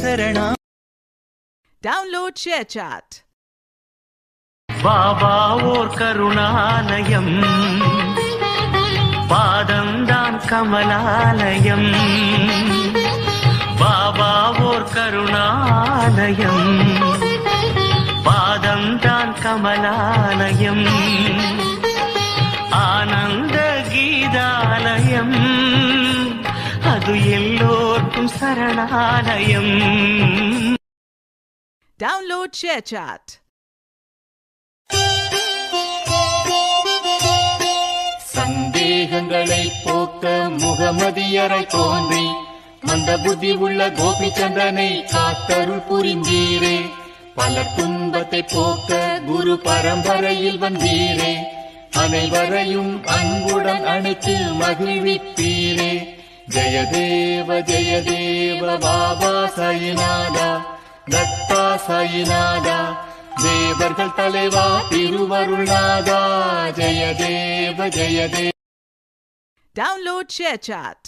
சரணம். Download ShareChat. Baba ஓர் கருணாலயம், பாதம்தான் கமலாலயம். பாபா ஓர் கருணாலயம், பாதம்தான் கமலாலயம். ஆனந்த கீதாலயம், அது எல்லோர்க்கும் சரணாலயம். Download ShareChat. சந்தேகங்களை போக்க முகமதியரை தோன்றி மந்த புத்தி உள்ள கோபிச்சந்திரனை காத்தருள் புரிந்தீரே. பல துன்பத்தை போக்க குரு பரம்பரையில் வந்தீரே. அனைவரையும் அன்புடன் அணைத்து மகிழ்விப்பீரே. ஜெயதேவ ஜெயதேவ பாபா சாயிநாதா, தத்தா சாயிநாதா, தேவர்கள் தலைவா திருவருள்நாதா. ஜெயதேவ ஜெயதேவ. Download ShareChat.